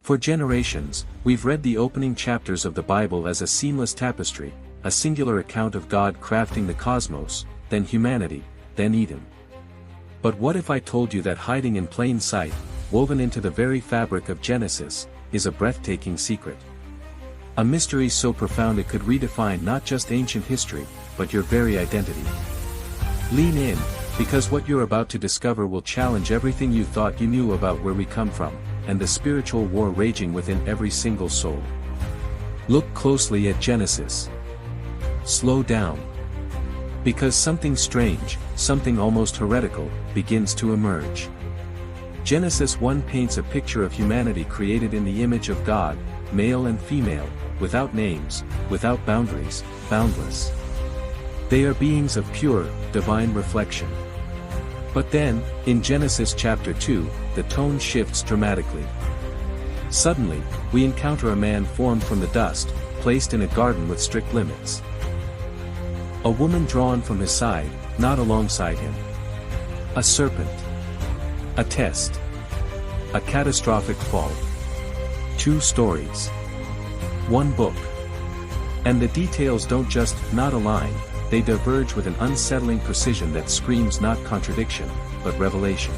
For generations, we've read the opening chapters of the Bible as a seamless tapestry, a singular account of God crafting the cosmos, then humanity, then Eden. But what if I told you that hiding in plain sight, woven into the very fabric of Genesis, is a breathtaking secret? A mystery so profound it could redefine not just ancient history, but your very identity. Lean in, because what you're about to discover will challenge everything you thought you knew about where we come from, and the spiritual war raging within every single soul. Look closely at Genesis. Slow down. Because something strange, something almost heretical, begins to emerge. Genesis 1 paints a picture of humanity created in the image of God, male and female, without names, without boundaries, boundless. They are beings of pure, divine reflection. But then, in Genesis chapter 2, the tone shifts dramatically. Suddenly, we encounter a man formed from the dust, placed in a garden with strict limits. A woman drawn from his side, not alongside him. A serpent. A test. A catastrophic fall. 2 stories. 1 book. And the details don't just not align, they diverge with an unsettling precision that screams not contradiction, but revelation.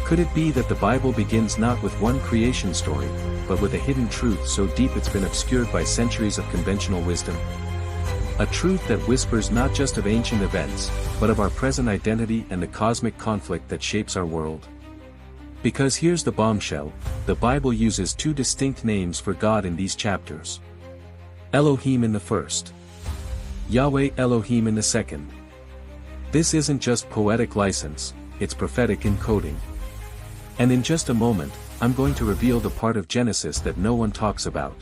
Could it be that the Bible begins not with one creation story, but with a hidden truth so deep it's been obscured by centuries of conventional wisdom? A truth that whispers not just of ancient events, but of our present identity and the cosmic conflict that shapes our world. Because here's the bombshell, the Bible uses 2 distinct names for God in these chapters. Elohim in the first. Yahweh Elohim in the second. This isn't just poetic license, it's prophetic encoding. And in just a moment, I'm going to reveal the part of Genesis that no one talks about.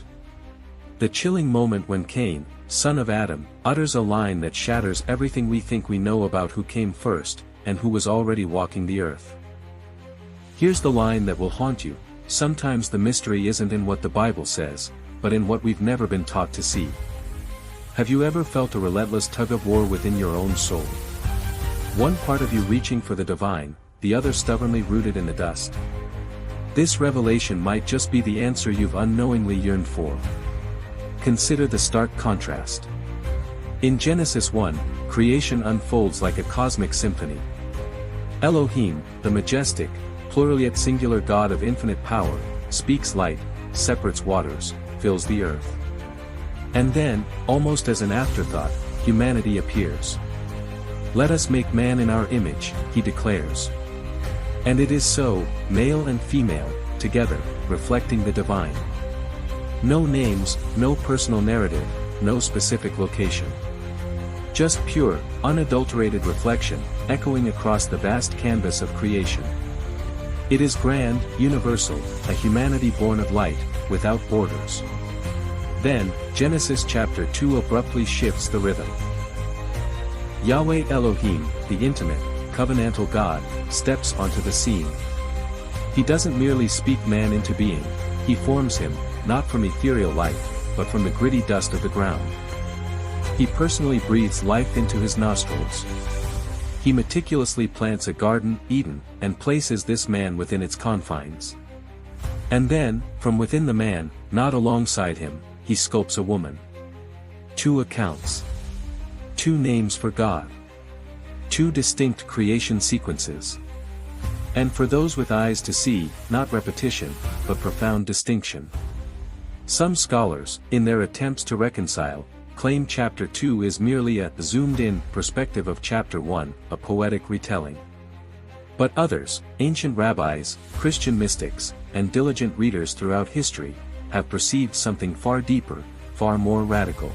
The chilling moment when Cain, son of Adam, utters a line that shatters everything we think we know about who came first, and who was already walking the earth. Here's the line that will haunt you: sometimes the mystery isn't in what the Bible says, but in what we've never been taught to see. Have you ever felt a relentless tug-of-war within your own soul? One part of you reaching for the divine, the other stubbornly rooted in the dust. This revelation might just be the answer you've unknowingly yearned for. Consider the stark contrast. In Genesis 1, creation unfolds like a cosmic symphony. Elohim, the majestic, plural yet singular God of infinite power, speaks light, separates waters, fills the earth. And then, almost as an afterthought, humanity appears. Let us make man in our image, he declares. And it is so, male and female, together, reflecting the divine. No names, no personal narrative, no specific location. Just pure, unadulterated reflection, echoing across the vast canvas of creation. It is grand, universal, a humanity born of light, without borders. Then, Genesis chapter 2 abruptly shifts the rhythm. Yahweh Elohim, the intimate, covenantal God, steps onto the scene. He doesn't merely speak man into being, he forms him, not from ethereal life, but from the gritty dust of the ground. He personally breathes life into his nostrils. He meticulously plants a garden, Eden, and places this man within its confines. And then, from within the man, not alongside him, he sculpts a woman. 2 accounts. 2 names for God. 2 distinct creation sequences. And for those with eyes to see, not repetition, but profound distinction. Some scholars, in their attempts to reconcile, claim chapter 2 is merely a zoomed-in perspective of chapter 1, a poetic retelling. But others, ancient rabbis, Christian mystics, and diligent readers throughout history, have perceived something far deeper, far more radical.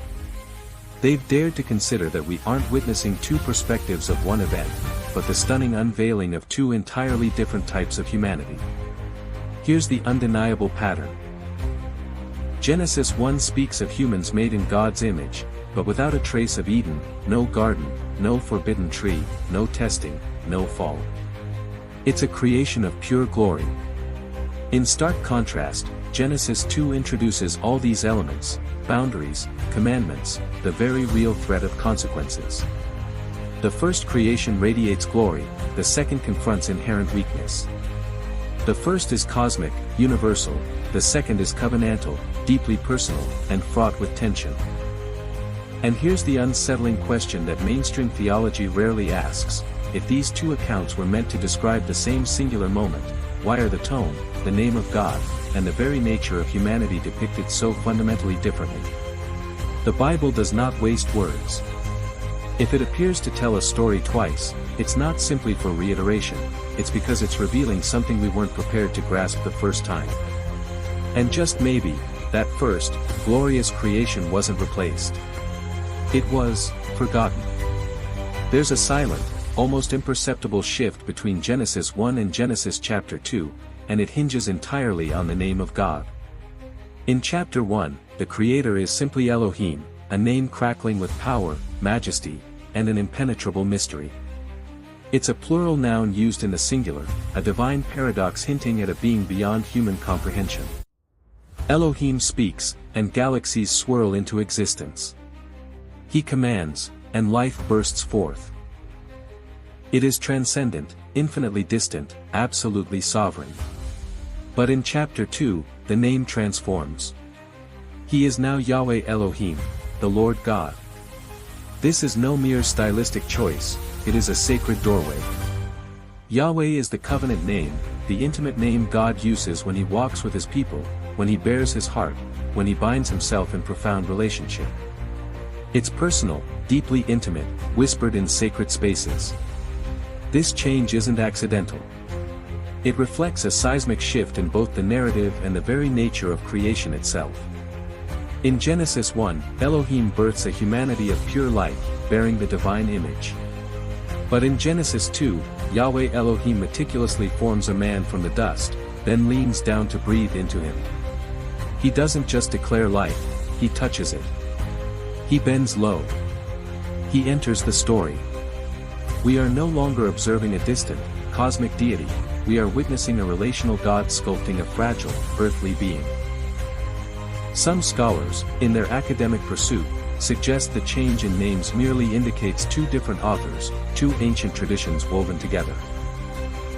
They've dared to consider that we aren't witnessing 2 perspectives of one event, but the stunning unveiling of 2 entirely different types of humanity. Here's the undeniable pattern. Genesis 1 speaks of humans made in God's image, but without a trace of Eden, no garden, no forbidden tree, no testing, no fall. It's a creation of pure glory. In stark contrast, Genesis 2 introduces all these elements: boundaries, commandments, the very real threat of consequences. The first creation radiates glory, the second confronts inherent weakness. The first is cosmic, universal, the second is covenantal, deeply personal, and fraught with tension. And here's the unsettling question that mainstream theology rarely asks: if these two accounts were meant to describe the same singular moment, why are the tone, the name of God, and the very nature of humanity depicted so fundamentally differently? The Bible does not waste words. If it appears to tell a story twice, it's not simply for reiteration, it's because it's revealing something we weren't prepared to grasp the first time. And just maybe, that first, glorious creation wasn't replaced. It was forgotten. There's a silent, almost imperceptible shift between Genesis 1 and Genesis chapter 2, and it hinges entirely on the name of God. In chapter 1, the Creator is simply Elohim, a name crackling with power, majesty, and an impenetrable mystery. It's a plural noun used in the singular, a divine paradox hinting at a being beyond human comprehension. Elohim speaks, and galaxies swirl into existence. He commands, and life bursts forth. It is transcendent, infinitely distant, absolutely sovereign. But in chapter 2, the name transforms. He is now Yahweh Elohim, the Lord God. This is no mere stylistic choice, it is a sacred doorway. Yahweh is the covenant name, the intimate name God uses when he walks with his people, when he bears his heart, when he binds himself in profound relationship. It's personal, deeply intimate, whispered in sacred spaces. This change isn't accidental. It reflects a seismic shift in both the narrative and the very nature of creation itself. In Genesis 1, Elohim births a humanity of pure light, bearing the divine image. But in Genesis 2, Yahweh Elohim meticulously forms a man from the dust, then leans down to breathe into him. He doesn't just declare life, he touches it. He bends low. He enters the story. We are no longer observing a distant, cosmic deity, we are witnessing a relational God sculpting a fragile, earthly being. Some scholars, in their academic pursuit, suggest the change in names merely indicates two different authors, two ancient traditions woven together.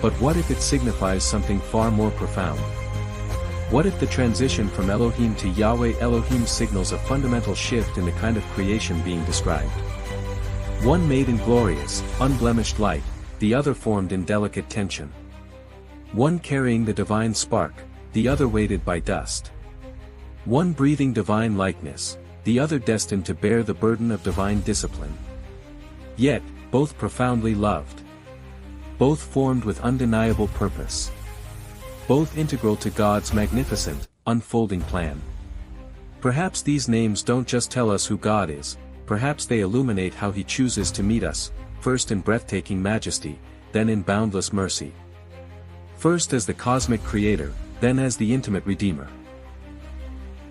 But what if it signifies something far more profound? What if the transition from Elohim to Yahweh Elohim signals a fundamental shift in the kind of creation being described? One made in glorious, unblemished light, the other formed in delicate tension. One carrying the divine spark, the other weighted by dust. One breathing divine likeness, the other destined to bear the burden of divine discipline. Yet, both profoundly loved. Both formed with undeniable purpose. Both integral to God's magnificent, unfolding plan. Perhaps these names don't just tell us who God is, perhaps they illuminate how he chooses to meet us, first in breathtaking majesty, then in boundless mercy. First as the cosmic creator, then as the intimate redeemer.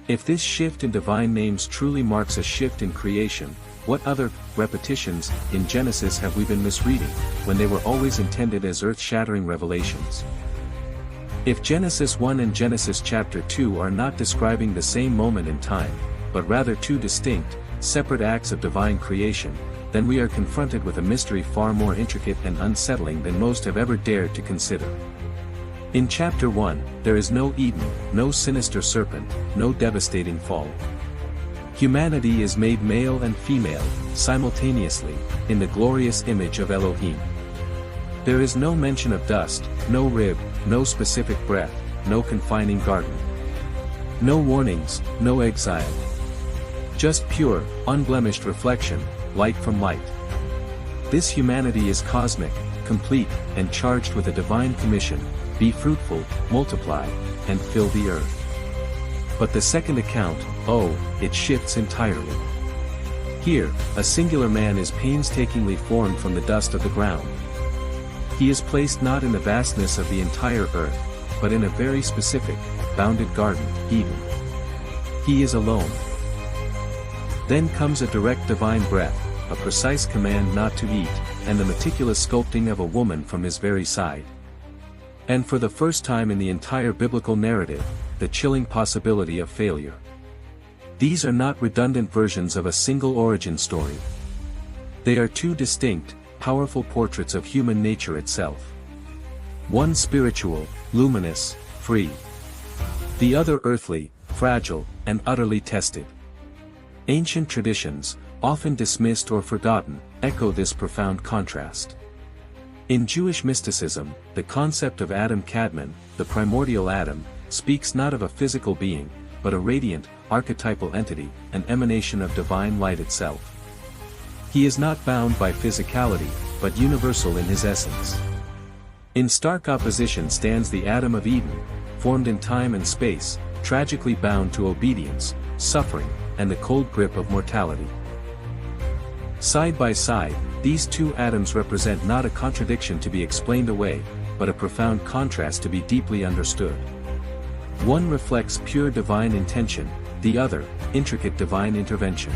If this shift in divine names truly marks a shift in creation, what other repetitions in Genesis have we been misreading, when they were always intended as earth-shattering revelations? If Genesis 1 and Genesis chapter 2 are not describing the same moment in time, but rather two distinct, separate acts of divine creation, then we are confronted with a mystery far more intricate and unsettling than most have ever dared to consider. In chapter 1, there is no Eden, no sinister serpent, no devastating fall. Humanity is made male and female, simultaneously, in the glorious image of Elohim. There is no mention of dust, no rib, no specific breath, no confining garden. No warnings, no exile. Just pure, unblemished reflection, light from light. This humanity is cosmic, complete, and charged with a divine commission: be fruitful, multiply, and fill the earth. But the second account, it shifts entirely. Here, a singular man is painstakingly formed from the dust of the ground. He is placed not in the vastness of the entire earth, but in a very specific, bounded garden, Eden. He is alone. Then comes a direct divine breath, a precise command not to eat, and the meticulous sculpting of a woman from his very side. And for the first time in the entire biblical narrative, the chilling possibility of failure. These are not redundant versions of a single origin story. They are two distinct, powerful portraits of human nature itself. One spiritual, luminous, free. The other earthly, fragile, and utterly tested. Ancient traditions, often dismissed or forgotten, echo this profound contrast. In Jewish mysticism, the concept of Adam Kadmon, the primordial Adam, speaks not of a physical being, but a radiant, archetypal entity, an emanation of divine light itself. He is not bound by physicality, but universal in his essence. In stark opposition stands the Adam of Eden, formed in time and space, tragically bound to obedience, suffering, and the cold grip of mortality. Side by side, these two Adams represent not a contradiction to be explained away, but a profound contrast to be deeply understood. One reflects pure divine intention, the other, intricate divine intervention.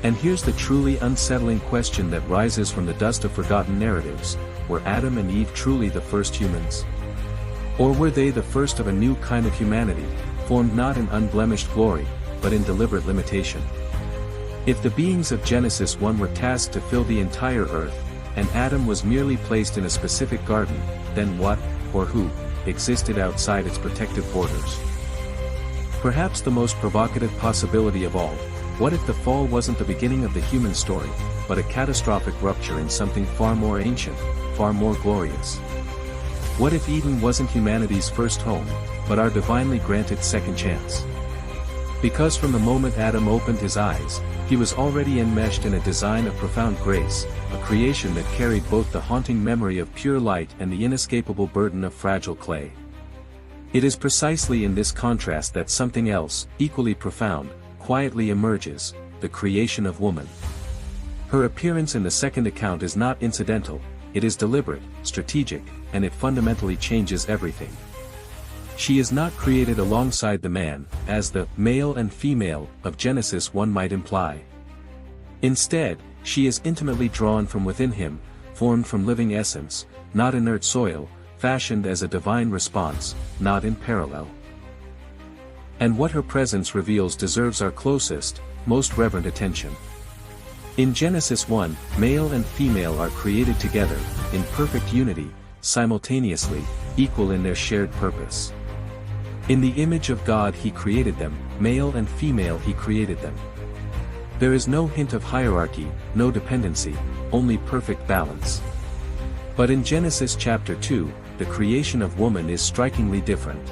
And here's the truly unsettling question that rises from the dust of forgotten narratives: were Adam and Eve truly the first humans? Or were they the first of a new kind of humanity, formed not in unblemished glory, but in deliberate limitation? If the beings of Genesis 1 were tasked to fill the entire earth, and Adam was merely placed in a specific garden, then what, or who, existed outside its protective borders? Perhaps the most provocative possibility of all: what if the fall wasn't the beginning of the human story, but a catastrophic rupture in something far more ancient, far more glorious? What if Eden wasn't humanity's first home, but our divinely granted second chance? Because from the moment Adam opened his eyes, he was already enmeshed in a design of profound grace, a creation that carried both the haunting memory of pure light and the inescapable burden of fragile clay. It is precisely in this contrast that something else, equally profound, quietly emerges: the creation of woman. Her appearance in the second account is not incidental, it is deliberate, strategic, and it fundamentally changes everything. She is not created alongside the man, as the male and female of Genesis 1 might imply. Instead, she is intimately drawn from within him, formed from living essence, not inert soil, fashioned as a divine response, not in parallel. And what her presence reveals deserves our closest, most reverent attention. In Genesis 1, male and female are created together, in perfect unity, simultaneously, equal in their shared purpose. In the image of God he created them, male and female he created them. There is no hint of hierarchy, no dependency, only perfect balance. But in Genesis chapter 2, the creation of woman is strikingly different.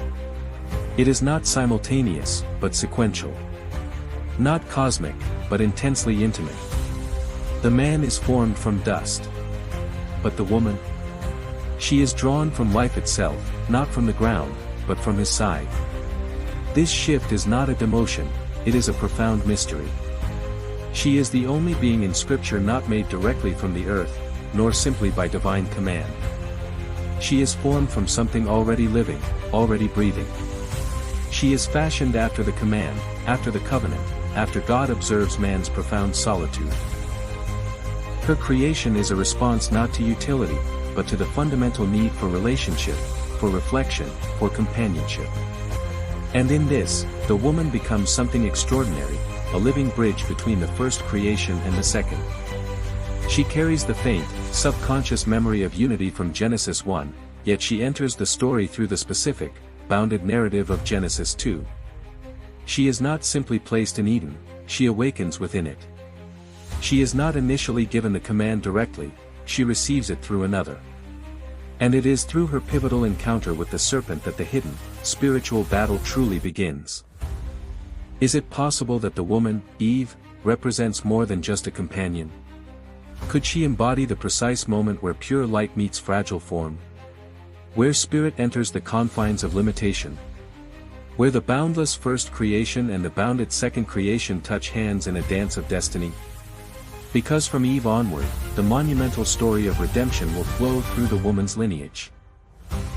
It is not simultaneous, but sequential. Not cosmic, but intensely intimate. The man is formed from dust. But the woman? She is drawn from life itself, not from the ground, but from his side. This shift is not a demotion, it is a profound mystery. She is the only being in Scripture not made directly from the earth, nor simply by divine command. She is formed from something already living, already breathing. She is fashioned after the command, after the covenant, after God observes man's profound solitude. Her creation is a response not to utility, but to the fundamental need for relationship, for reflection, for companionship. And in this, the woman becomes something extraordinary, a living bridge between the first creation and the second. She carries the faint, subconscious memory of unity from Genesis 1, yet she enters the story through the specific, bounded narrative of Genesis 2. She is not simply placed in Eden, she awakens within it. She is not initially given the command directly, she receives it through another. And it is through her pivotal encounter with the serpent that the hidden, spiritual battle truly begins. Is it possible that the woman, Eve, represents more than just a companion? Could she embody the precise moment where pure light meets fragile form? Where spirit enters the confines of limitation? Where the boundless first creation and the bounded second creation touch hands in a dance of destiny? Because from Eve onward, the monumental story of redemption will flow through the woman's lineage.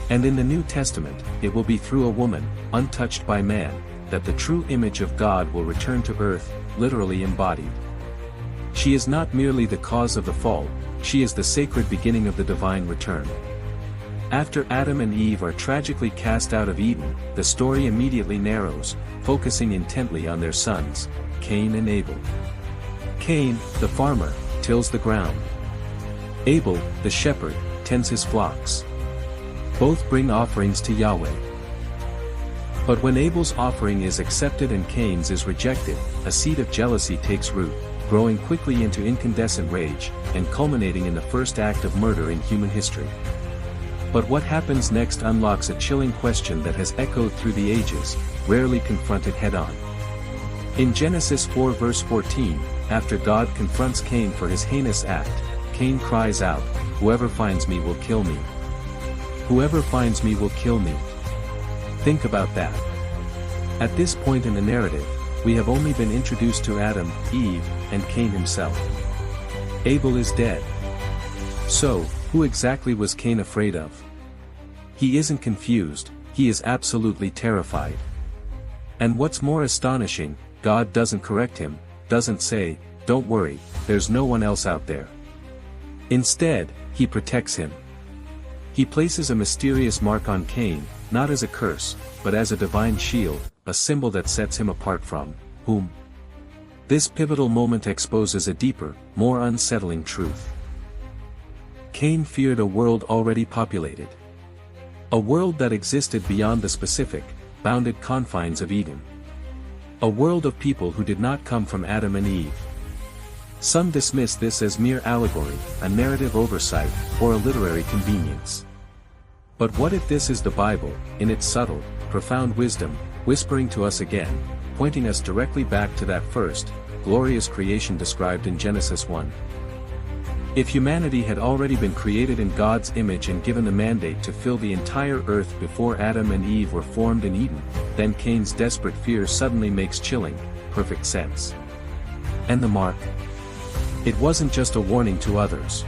And in the New Testament, it will be through a woman, untouched by man, that the true image of God will return to earth, literally embodied. She is not merely the cause of the fall, she is the sacred beginning of the divine return. After Adam and Eve are tragically cast out of Eden, the story immediately narrows, focusing intently on their sons, Cain and Abel. Cain, the farmer, tills the ground. Abel, the shepherd, tends his flocks. Both bring offerings to Yahweh. But when Abel's offering is accepted and Cain's is rejected, a seed of jealousy takes root, growing quickly into incandescent rage, and culminating in the first act of murder in human history. But what happens next unlocks a chilling question that has echoed through the ages, rarely confronted head-on. In Genesis 4 verse 14, after God confronts Cain for his heinous act, Cain cries out, "Whoever finds me will kill me. Whoever finds me will kill me." Think about that. At this point in the narrative, we have only been introduced to Adam, Eve, and Cain himself. Abel is dead. So, who exactly was Cain afraid of? He isn't confused, he is absolutely terrified. And what's more astonishing, God doesn't correct him, doesn't say, "Don't worry, there's no one else out there." Instead, he protects him. He places a mysterious mark on Cain, not as a curse, but as a divine shield, a symbol that sets him apart from whom? This pivotal moment exposes a deeper, more unsettling truth. Cain feared a world already populated. A world that existed beyond the specific, bounded confines of Eden. A world of people who did not come from Adam and Eve. Some dismiss this as mere allegory, a narrative oversight, or a literary convenience. But what if this is the Bible, in its subtle, profound wisdom, whispering to us again, pointing us directly back to that first, glorious creation described in Genesis 1? If humanity had already been created in God's image and given the mandate to fill the entire earth before Adam and Eve were formed in Eden, then Cain's desperate fear suddenly makes chilling, perfect sense. And the mark? It wasn't just a warning to others.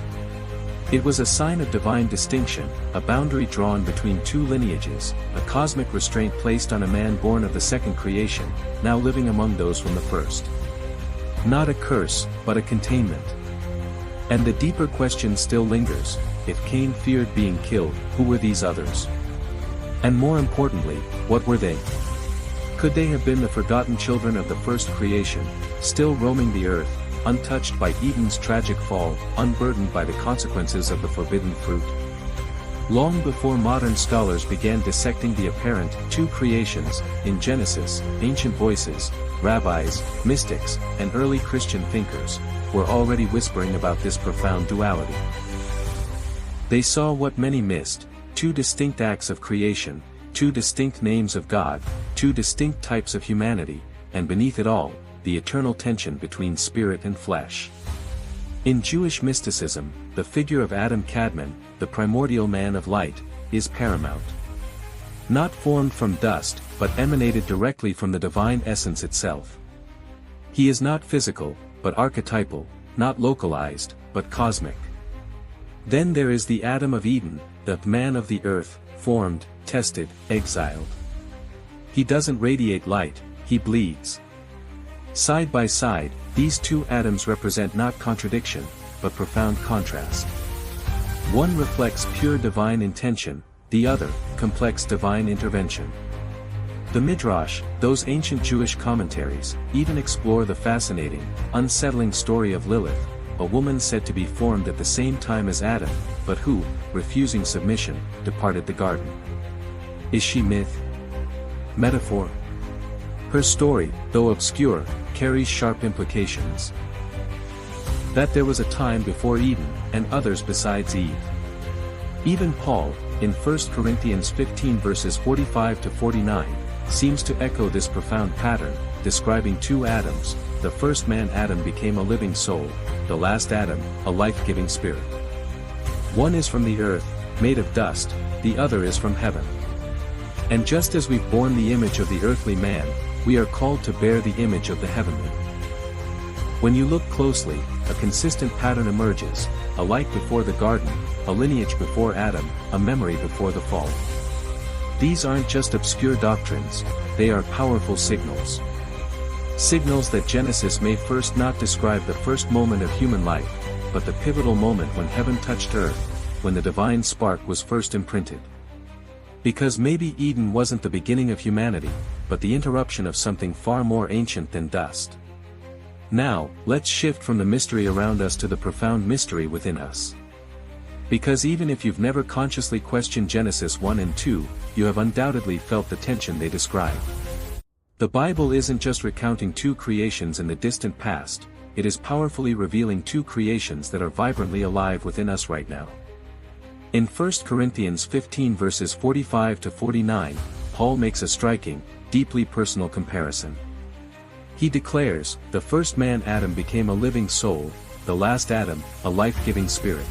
It was a sign of divine distinction, a boundary drawn between two lineages, a cosmic restraint placed on a man born of the second creation, now living among those from the first. Not a curse, but a containment. And the deeper question still lingers: if Cain feared being killed, who were these others? And more importantly, what were they? Could they have been the forgotten children of the first creation, still roaming the earth, untouched by Eden's tragic fall, unburdened by the consequences of the forbidden fruit? Long before modern scholars began dissecting the apparent two creations, in Genesis, ancient voices, rabbis, mystics, and early Christian thinkers, were already whispering about this profound duality. They saw what many missed: two distinct acts of creation, two distinct names of God, two distinct types of humanity, and beneath it all, the eternal tension between spirit and flesh. In Jewish mysticism, the figure of Adam Kadmon, the primordial man of light, is paramount. Not formed from dust, but emanated directly from the divine essence itself. He is not physical, but archetypal, not localized, but cosmic. Then there is the Adam of Eden, the man of the earth, formed, tested, exiled. He doesn't radiate light, he bleeds. Side by side, these two Adams represent not contradiction, but profound contrast. One reflects pure divine intention, the other, complex divine intervention. The Midrash, those ancient Jewish commentaries, even explore the fascinating, unsettling story of Lilith, a woman said to be formed at the same time as Adam, but who, refusing submission, departed the garden. Is she myth? Metaphor? Her story, though obscure, carries sharp implications. That there was a time before Eden, and others besides Eve. Even Paul, in 1 Corinthians 15 verses 45 to 49, seems to echo this profound pattern, describing two Adams. The first man Adam became a living soul, the last Adam, a life-giving spirit. One is from the earth, made of dust, the other is from heaven. And just as we've borne the image of the earthly man, we are called to bear the image of the heavenly. When you look closely, a consistent pattern emerges: a light before the garden, a lineage before Adam, a memory before the fall. These aren't just obscure doctrines, they are powerful signals. Signals that Genesis may first not describe the first moment of human life, but the pivotal moment when heaven touched earth, when the divine spark was first imprinted. Because maybe Eden wasn't the beginning of humanity, but the interruption of something far more ancient than dust. Now, let's shift from the mystery around us to the profound mystery within us. Because even if you've never consciously questioned Genesis 1 and 2, you have undoubtedly felt the tension they describe. The Bible isn't just recounting two creations in the distant past, it is powerfully revealing two creations that are vibrantly alive within us right now. In 1 Corinthians 15 verses 45 to 49, Paul makes a striking, deeply personal comparison. He declares, the first man Adam became a living soul, the last Adam, a life-giving spirit.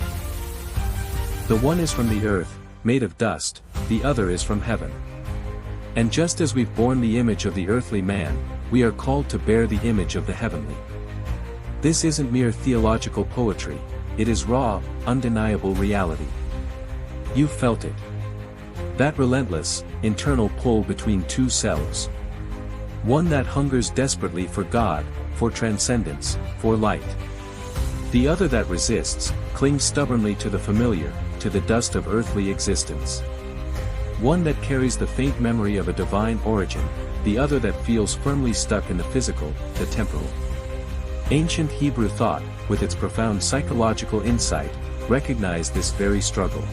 The one is from the earth, made of dust, the other is from heaven. And just as we've borne the image of the earthly man, we are called to bear the image of the heavenly. This isn't mere theological poetry, it is raw, undeniable reality. You've felt it. That relentless, internal pull between two selves. One that hungers desperately for God, for transcendence, for light. The other that resists, clings stubbornly to the familiar, to the dust of earthly existence. One that carries the faint memory of a divine origin, the other that feels firmly stuck in the physical, the temporal. Ancient Hebrew thought, with its profound psychological insight, recognized this very struggle.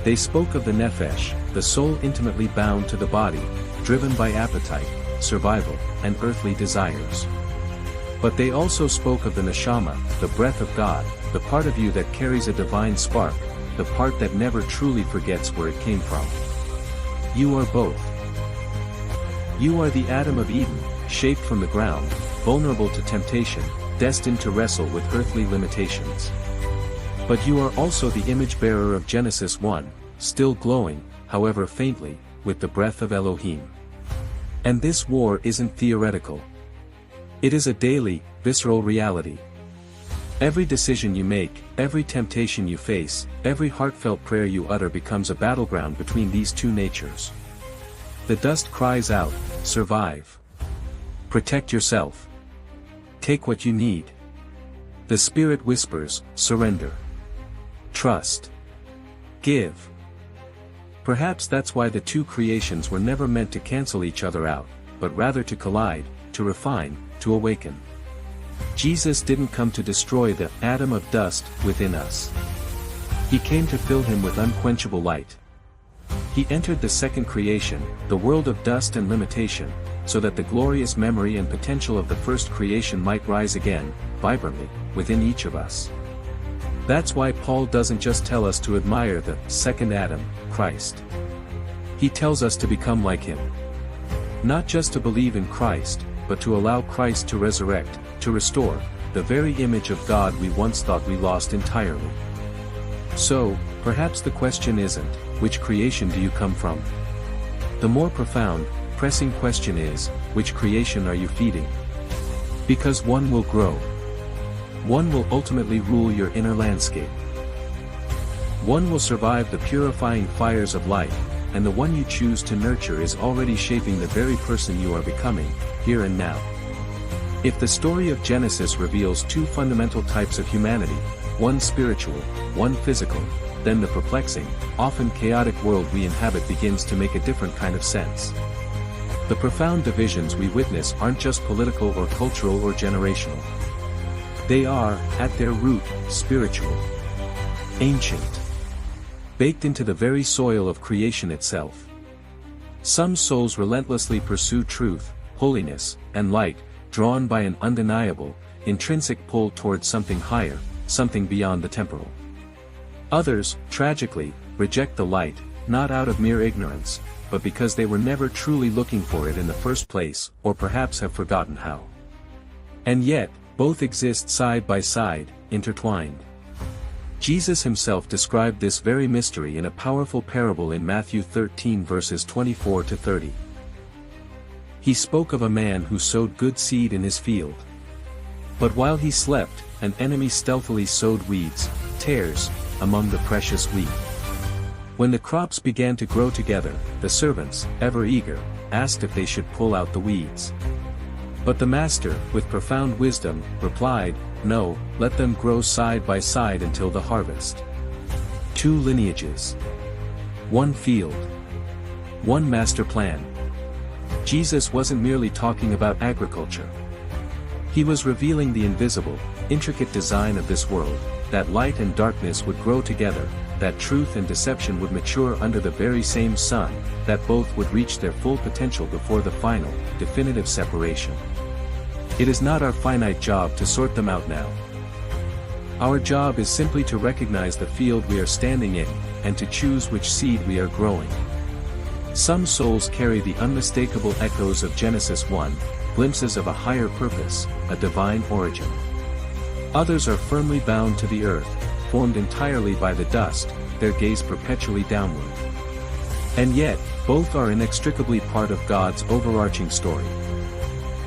They spoke of the nephesh, the soul intimately bound to the body, driven by appetite, survival, and earthly desires. But they also spoke of the neshama, the breath of God, the part of you that carries a divine spark, the part that never truly forgets where it came from. You are both. You are the Adam of Eden, shaped from the ground, vulnerable to temptation, destined to wrestle with earthly limitations. But you are also the image-bearer of Genesis 1, still glowing, however faintly, with the breath of Elohim. And this war isn't theoretical. It is a daily, visceral reality. Every decision you make, every temptation you face, every heartfelt prayer you utter becomes a battleground between these two natures. The dust cries out, survive. Protect yourself. Take what you need. The spirit whispers, surrender. Trust. Give. Perhaps that's why the two creations were never meant to cancel each other out, but rather to collide, to refine, to awaken. Jesus didn't come to destroy the atom of dust within us. He came to fill him with unquenchable light. He entered the second creation, the world of dust and limitation, so that the glorious memory and potential of the first creation might rise again, vibrantly, within each of us. That's why Paul doesn't just tell us to admire the second Adam, Christ. He tells us to become like him. Not just to believe in Christ, but to allow Christ to resurrect, to restore, the very image of God we once thought we lost entirely. So, perhaps the question isn't, which creation do you come from? The more profound, pressing question is, which creation are you feeding? Because one will grow. One will ultimately rule your inner landscape. One will survive the purifying fires of life, and the one you choose to nurture is already shaping the very person you are becoming, here and now. If the story of Genesis reveals two fundamental types of humanity, one spiritual, one physical, then the perplexing, often chaotic world we inhabit begins to make a different kind of sense. The profound divisions we witness aren't just political or cultural or generational. They are, at their root, spiritual. Ancient. Baked into the very soil of creation itself. Some souls relentlessly pursue truth, holiness, and light, drawn by an undeniable, intrinsic pull towards something higher, something beyond the temporal. Others, tragically, reject the light, not out of mere ignorance, but because they were never truly looking for it in the first place, or perhaps have forgotten how. And yet, both exist side by side, intertwined. Jesus himself described this very mystery in a powerful parable in Matthew 13 verses 24 to 30. He spoke of a man who sowed good seed in his field. But while he slept, an enemy stealthily sowed weeds, tares, among the precious wheat. When the crops began to grow together, the servants, ever eager, asked if they should pull out the weeds. But the master, with profound wisdom, replied, "No, let them grow side by side until the harvest." Two lineages. One field. One master plan. Jesus wasn't merely talking about agriculture. He was revealing the invisible, intricate design of this world, that light and darkness would grow together, that truth and deception would mature under the very same sun, that both would reach their full potential before the final, definitive separation. It is not our finite job to sort them out now. Our job is simply to recognize the field we are standing in, and to choose which seed we are growing. Some souls carry the unmistakable echoes of Genesis 1, glimpses of a higher purpose, a divine origin. Others are firmly bound to the earth, formed entirely by the dust, their gaze perpetually downward. And yet, both are inextricably part of God's overarching story.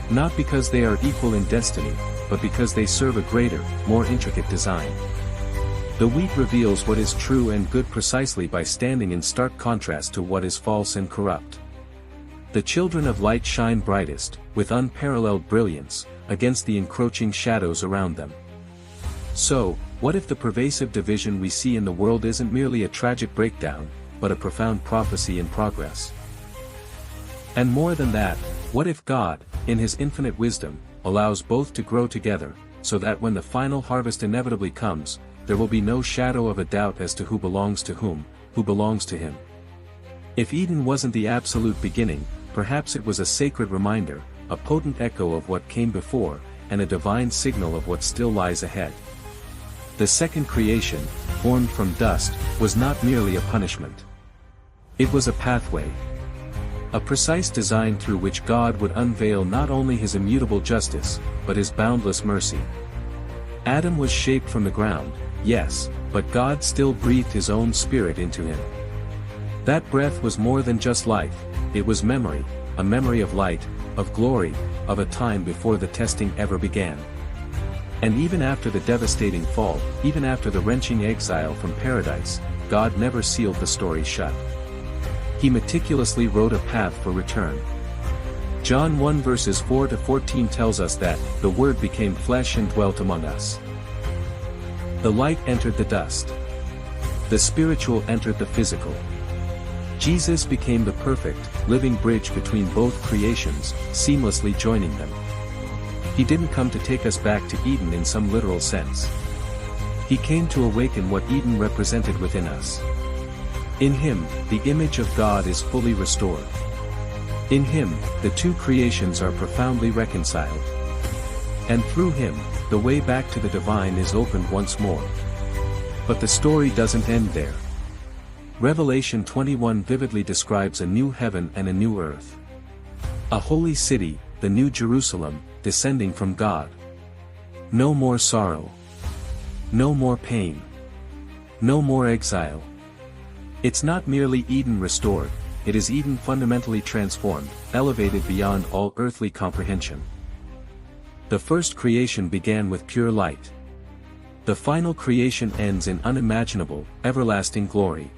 Not because they are equal in destiny, but because they serve a greater, more intricate design. The wheat reveals what is true and good precisely by standing in stark contrast to what is false and corrupt. The children of light shine brightest, with unparalleled brilliance, against the encroaching shadows around them. So, what if the pervasive division we see in the world isn't merely a tragic breakdown, but a profound prophecy in progress? And more than that, what if God, in His infinite wisdom, allows both to grow together, so that when the final harvest inevitably comes, there will be no shadow of a doubt as to who belongs to whom, who belongs to Him? If Eden wasn't the absolute beginning, perhaps it was a sacred reminder, a potent echo of what came before, and a divine signal of what still lies ahead. The second creation, formed from dust, was not merely a punishment. It was a pathway. A precise design through which God would unveil not only His immutable justice, but His boundless mercy. Adam was shaped from the ground, yes, but God still breathed His own Spirit into him. That breath was more than just life, it was memory, a memory of light, of glory, of a time before the testing ever began. And even after the devastating fall, even after the wrenching exile from paradise, God never sealed the story shut. He meticulously wrote a path for return. John 1 verses 4 to 14 tells us that, the Word became flesh and dwelt among us. The light entered the dust. The spiritual entered the physical. Jesus became the perfect, living bridge between both creations, seamlessly joining them. He didn't come to take us back to Eden in some literal sense. He came to awaken what Eden represented within us. In Him, the image of God is fully restored. In Him, the two creations are profoundly reconciled. And through Him, the way back to the divine is opened once more. But the story doesn't end there. Revelation 21 vividly describes a new heaven and a new earth. A holy city, the New Jerusalem, descending from God. No more sorrow. No more pain. No more exile. It's not merely Eden restored, it is Eden fundamentally transformed, elevated beyond all earthly comprehension. The first creation began with pure light. The final creation ends in unimaginable, everlasting glory.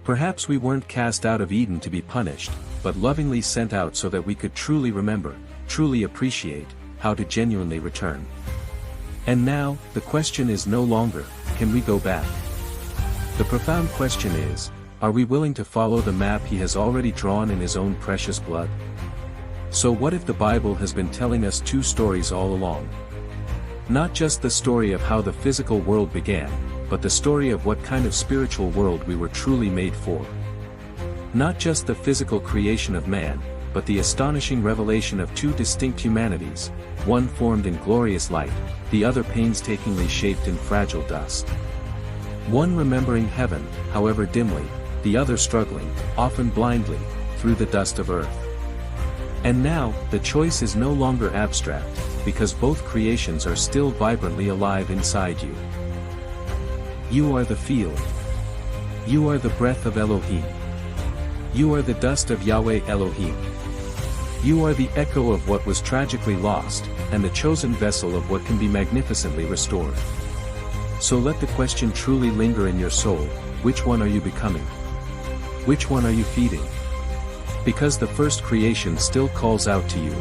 Perhaps we weren't cast out of Eden to be punished, but lovingly sent out so that we could truly remember, truly appreciate, how to genuinely return. And now, the question is no longer, can we go back? The profound question is, are we willing to follow the map He has already drawn in His own precious blood? So what if the Bible has been telling us two stories all along? Not just the story of how the physical world began, but the story of what kind of spiritual world we were truly made for. Not just the physical creation of man, but the astonishing revelation of two distinct humanities, one formed in glorious light, the other painstakingly shaped in fragile dust. One remembering heaven, however dimly, the other struggling, often blindly, through the dust of earth. And now, the choice is no longer abstract, because both creations are still vibrantly alive inside you. You are the field. You are the breath of Elohim. You are the dust of Yahweh Elohim. You are the echo of what was tragically lost, and the chosen vessel of what can be magnificently restored. So let the question truly linger in your soul, which one are you becoming? Which one are you feeding? Because the first creation still calls out to you.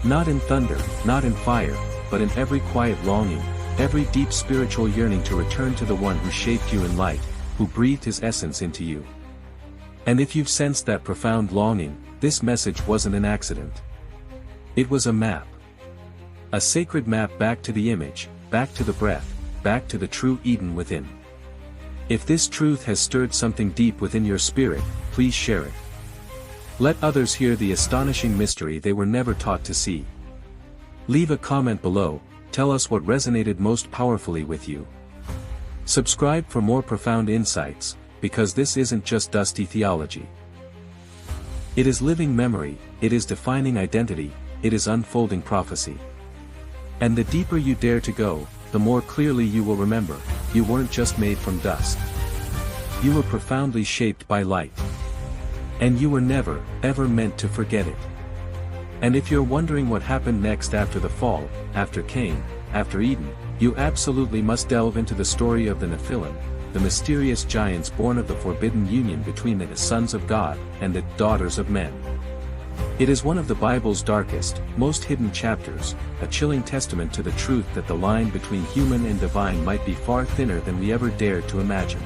Not in thunder, not in fire, but in every quiet longing, every deep spiritual yearning to return to the one who shaped you in light, who breathed His essence into you. And if you've sensed that profound longing, this message wasn't an accident. It was a map. A sacred map back to the image, back to the breath, back to the true Eden within. If this truth has stirred something deep within your spirit, please share it. Let others hear the astonishing mystery they were never taught to see. Leave a comment below, tell us what resonated most powerfully with you. Subscribe for more profound insights, because this isn't just dusty theology. It is living memory, it is defining identity, it is unfolding prophecy. And the deeper you dare to go, the more clearly you will remember, you weren't just made from dust. You were profoundly shaped by light. And you were never, ever meant to forget it. And if you're wondering what happened next after the fall, after Cain, after Eden, you absolutely must delve into the story of the Nephilim, the mysterious giants born of the forbidden union between the sons of God and the daughters of men. It is one of the Bible's darkest, most hidden chapters, a chilling testament to the truth that the line between human and divine might be far thinner than we ever dared to imagine.